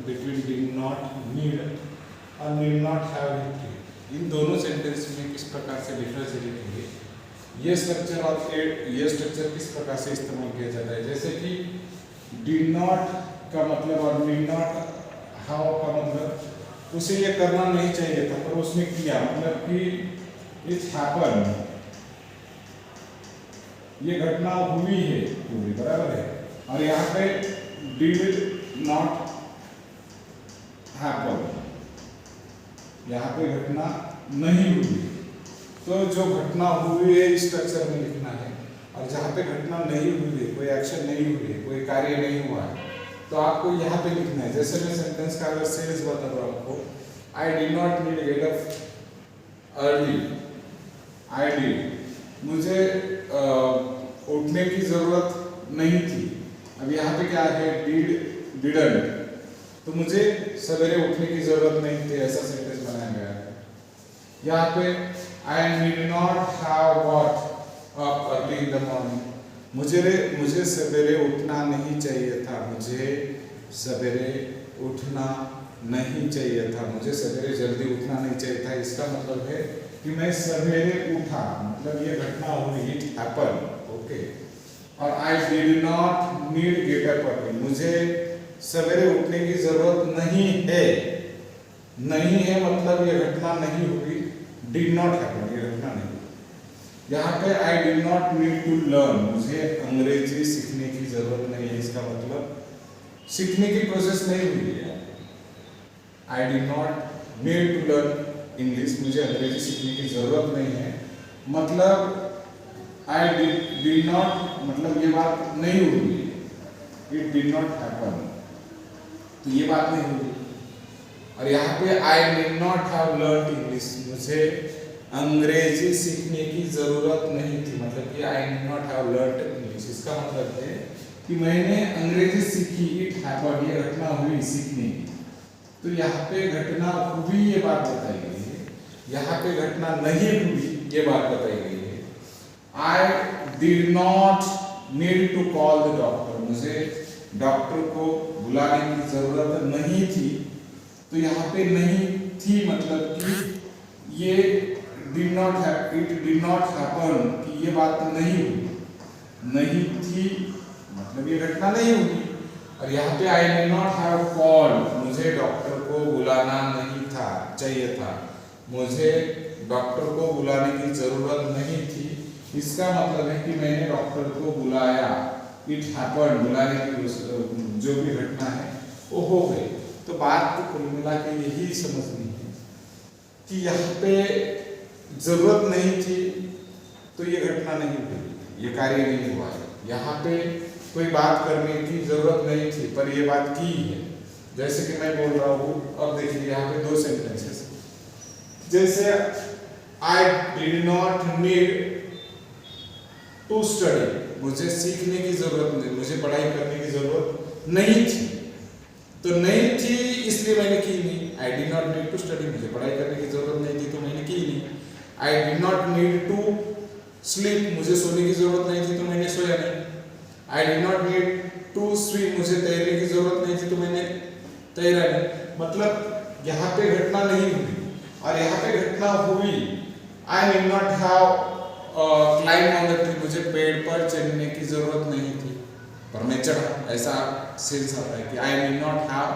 Between did not need और need not have history, इन दोनों sentence में किस प्रकार से डिफरेंस लिखेंगे, ये स्ट्रक्चर और ये स्ट्रक्चर किस प्रकार से इस्तेमाल किया जाता है। जैसे कि डिड नॉट का मतलब और नीड नॉट हैव का मतलब उसे ये करना नहीं चाहिए था पर उसने किया, मतलब कि इट हैपन, ये घटना हुई है पूरी, बराबर है। और यहाँ पे डिड नॉट हैपन, यहाँ पे घटना नहीं हुई, तो जो घटना हुई है इस स्ट्रक्चर में लिखना है, और जहाँ पे घटना नहीं हुई है, कोई एक्शन नहीं हुई है, कोई कार्य नहीं हुआ है, तो आपको यहाँ पे लिखना है। जैसे मैं सेंटेंस का अगर सीरीज बता दूँ आपको, आई did not need get up early, I did, मुझे उठने की जरूरत नहीं थी। अब यहाँ पे क्या है, डिड डिडंट, तो मुझे सवेरे उठने की जरूरत नहीं थी, ऐसा सेंटेंस बनाया गया है। यहाँ पे I need not have got up early in the morning, मुझे सवेरे उठना नहीं चाहिए था, मुझे सवेरे उठना नहीं चाहिए था, मुझे सवेरे जल्दी उठना नहीं चाहिए था। इसका मतलब है कि मैं सवेरे उठा, मतलब ये घटना हुई, इट हैपन, ओके। और I did not need get up early, मुझे सवेरे उठने की जरूरत नहीं है, नहीं है मतलब ये घटना नहीं हुई, डिड नॉट हैपन, ये घटना नहीं हुई। यहाँ पे I did not need to learn, मुझे अंग्रेजी सीखने की जरूरत नहीं है, इसका मतलब सीखने की प्रोसेस नहीं हुई है। I did not need to learn English, मुझे अंग्रेजी सीखने की जरूरत नहीं है, मतलब आई डिड नॉट, मतलब ये बात नहीं हुई, इट डिड नॉट हैपन, तो ये बात नहीं हुई। और यहाँ पे I did not have learn English, मुझे अंग्रेजी सीखने की जरूरत नहीं थी, मतलब कि आई did not have learn English, इसका मतलब है कि मैंने अंग्रेजी सीखी, इट हैपन, ये घटना हुई सीखने की। तो यहाँ पे घटना हुई ये बात बताई गई है, यहाँ पे घटना नहीं हुई ये बात बताई गई है। I did not need to call the doctor, मुझे डॉक्टर को बुलाने की जरूरत नहीं थी, तो यहाँ पे नहीं थी मतलब कि ये did not have, it did not happen, कि ये बात नहीं हुई, नहीं थी मतलब ये घटना नहीं हुई। और यहाँ पे I did not have called, मुझे डॉक्टर को बुलाना नहीं था, चाहिए था, मुझे डॉक्टर को बुलाने की जरूरत नहीं थी, इसका मतलब है कि मैंने डॉक्टर को बुलाया, इट हैपन, बुलाने की जो भी घटना है वो हो गई। तो बात तो कुल मिला के यही समझनी है कि यहाँ पे जरूरत नहीं थी तो ये घटना नहीं हुई, ये कार्य नहीं हुआ है। यहाँ पे कोई बात करने की जरूरत नहीं थी पर ये बात की है। जैसे कि मैं बोल रहा हूँ, अब देखिए यहाँ पे दो सेंटेंसेस, जैसे I did not need to study, मुझे सीखने की जरूरत नहीं, मुझे पढ़ाई करने की जरूरत नहीं थी, तो नहीं थी इसलिए मैंने की नहीं। I did not need to study, मुझे पढ़ाई करने की जरूरत नहीं थी तो मैंने की नहीं। I did not need to sleep, मुझे सोने की जरूरत नहीं थी तो मैंने सोया नहीं। I did not need to swim, मुझे तैरने की जरूरत नहीं थी तो मैंने तैरा नहीं। मतलब यहाँ पे घटना नहीं हुई और यहाँ पे घटना हुई। आई did not have climb on the tree, मुझे पेड़ पर चढ़ने की जरूरत नहीं थी पर मैं चढ़ा, ऐसा सेंस आता है कि आई did not have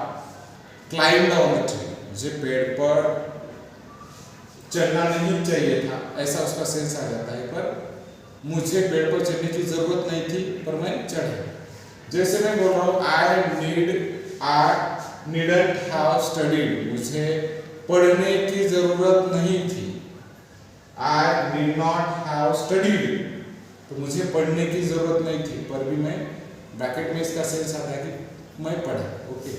climb on the tree, मुझे पेड़ पर चढ़ना नहीं चाहिए था, ऐसा उसका सेंस आ जाता है। पर मुझे पेड़ पर चढ़ने की जरूरत नहीं थी पर मैं चढ़ा। जैसे मैं बोल रहा हूँ आई नीडंट हैव स्टडीड, मुझे पढ़ने की जरूरत नहीं थी। आई डिड नॉट हैव स्टडीड, तो मुझे पढ़ने की जरूरत नहीं थी पर भी मैं, ब्रैकेट में इसका सेंस आता है कि मैं पढ़ा, ओके।